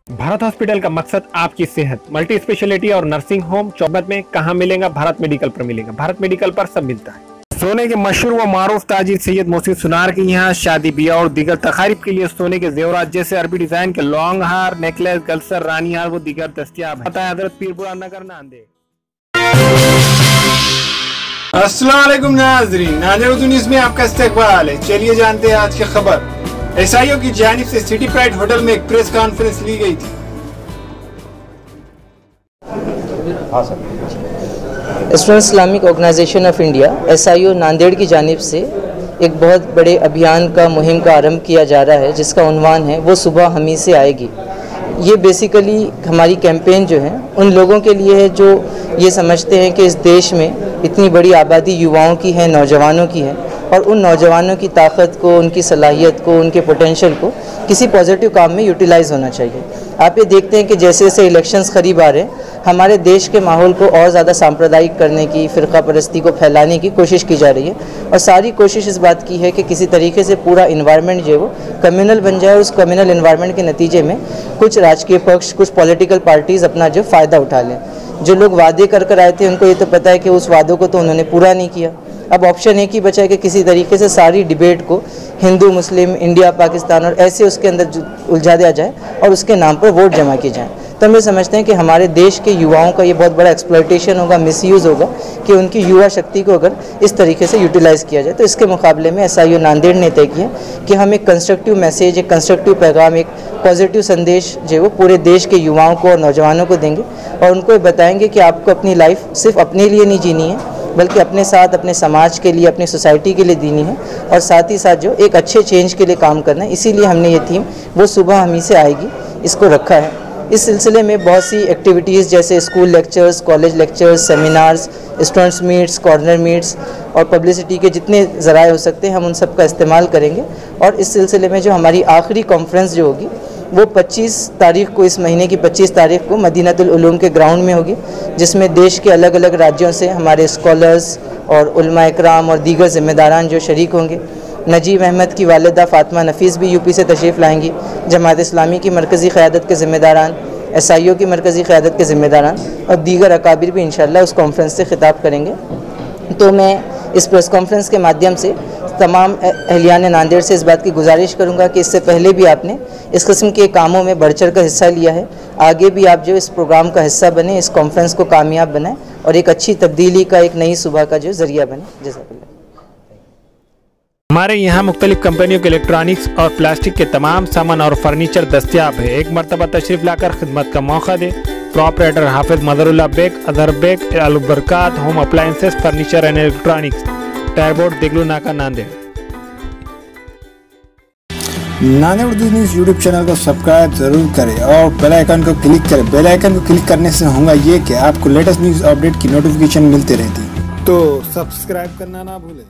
Bharat hospital का मकसद आपकी सेहत। मल्टी स्पेशलिटी और नर्सिंग होम चौबत में कहाँ मिलेगा? भारत मेडिकल पर मिलेगा। भारत मेडिकल पर सब मिलता है। सोने के मशहूर व मारूफ ताजिर सैयद मोहसिन सुनार के यहाँ शादी ब्याह और दीगर तकारीब के लिए सोने के जेवरात जैसे अरबी डिजाइन के लॉन्ग हार, नेकलेस, गलसर, रानी हार वो दीगर दस्तियाब है। हजरत पीरपुरा नगर नांदेड़। अस्सलाम वालेकुम नाज़रीन, नांदेड़ न्यूज़ में आपका इस्तकबाल है। चलिए जानते हैं आज की खबर। एसआईओ की जानिब से सिटी प्राइड होटल में एक प्रेस कॉन्फ्रेंस ली गई थी। Student Islamic organisation of India SIO Nanded की जानिब से एक बहुत बड़े अभियान का मुहिम का आरंभ किया जा रहा है, जिसका उन्वान है वो सुबह हमी से आएगी। ये बेसिकली हमारी कैंपेन जो है उन लोगों के लिए है जो ये समझते हैं कि इस देश में इतनी बड़ी आबादी युवाओं की है, नौजवानों की है, और उन नौजवानों की ताकत को, उनकी सलाहियत को, उनके पोटेंशियल को किसी पॉजिटिव काम में यूटिलाइज़ होना चाहिए। आप ये देखते हैं कि जैसे जैसे इलेक्शंस करीब आ रहे हैं, हमारे देश के माहौल को और ज़्यादा सांप्रदायिक करने की, फ़िरका परस्ती को फैलाने की कोशिश की जा रही है, और सारी कोशिश इस बात की है कि किसी तरीके से पूरा इन्वायरमेंट जो है वो कम्युनल बन जाए, और उस कम्युनल इन्वायरमेंट के नतीजे में कुछ राजकीय पक्ष, कुछ पॉलिटिकल पार्टीज़ अपना जो फ़ायदा उठा लें। जो लोग वादे कर आए थे उनको ये तो पता है कि उस वादों को तो उन्होंने पूरा नहीं किया। अब ऑप्शन एक ही बचा है कि किसी तरीके से सारी डिबेट को हिंदू मुस्लिम, इंडिया पाकिस्तान और ऐसे उसके अंदर उलझा दिया जाए और उसके नाम पर वोट जमा किए जाएँ। तो हम ये समझते हैं कि हमारे देश के युवाओं का ये बहुत बड़ा एक्सप्लॉयटेशन होगा, मिसयूज़ होगा कि उनकी युवा शक्ति को अगर इस तरीके से यूटिलाइज़ किया जाए। तो इसके मुकाबले में एसआईओ नांदेड़ ने तय किया कि हम एक कंस्ट्रक्टिव मैसेज, एक कंस्ट्रक्टिव पैगाम, एक पॉजिटिव संदेश जो है वो पूरे देश के युवाओं को और नौजवानों को देंगे, और उनको बताएंगे कि आपको अपनी लाइफ सिर्फ अपने लिए नहीं जीनी है, बल्कि अपने साथ, अपने समाज के लिए, अपनी सोसाइटी के लिए जीनी है, और साथ ही साथ जो एक अच्छे चेंज के लिए काम करना है। इसीलिए हमने ये थीम वो सुबह हमी से आएगी इसको रखा है। इस सिलसिले में बहुत सी एक्टिविटीज़ जैसे school lectures, college lectures, seminars, students meets, corner meets और पब्लिसिटी के जितने ज़राए हो सकते हैं हम उन सब का इस्तेमाल करेंगे। और इस सिलसिले में जो हमारी आखिरी कॉन्फ्रेंस जो होगी वो 25 तारीख को, इस महीने की 25 तारीख को मदीनतुल उलूम के ग्राउंड में होगी, जिसमें देश के अलग अलग राज्यों से हमारे स्कॉलर्स और उलमा इकराम और दीगर ज़िम्मेदारान जो शरीक होंगे। नजीब अहमद की वालिदा फ़ातिमा नफ़ीस भी यूपी से तशरीफ़ लाएंगी। जमात इस्लामी की मरकज़ी क़यादत के ज़िम्मेदारान, एसआईओ की मरकज़ी क़यादत के ज़िम्मेदारान और दीगर अकाबिर भी इंशाअल्लाह उस कॉन्फ्रेंस से ख़िताब करेंगे। तो मैं इस प्रेस कॉन्फ्रेंस के माध्यम से तमाम अहलियान नांदेड़ से इस बात की गुजारिश करूंगा कि इससे पहले भी आपने इस किस्म के कामों में बढ़ चढ़ कर हिस्सा लिया है, आगे भी आप जो इस प्रोग्राम का हिस्सा बने, इस कॉन्फ्रेंस को कामयाब बनाएं और एक अच्छी तब्दीली का, एक नई सुबह का जो ज़रिया बने। जज़ाकल्लाह। हमारे यहाँ मुख्तलिफ कंपनियों के इलेक्ट्रॉनिक्स और प्लास्टिक के तमाम सामान और फर्नीचर दस्तियाब है। एक मरतबा तशरीफ लाकर खिदमत का मौका दे। प्रोपराइटर हाफिज मदरुल्लाह बेग, अदर Baig, Albarkat home appliances, furniture and electronics, टायरबोर्ड, Deglur Naka, Nanded. Nanded news YouTube channel को सब्सक्राइब जरूर करें और बेल आइकन को क्लिक करें। बेल आइकन को क्लिक करने से होगा ये कि आपको लेटेस्ट न्यूज़ अपडेट की नोटिफिकेशन मिलती रहती है, तो सब्सक्राइब करना ना भूलें।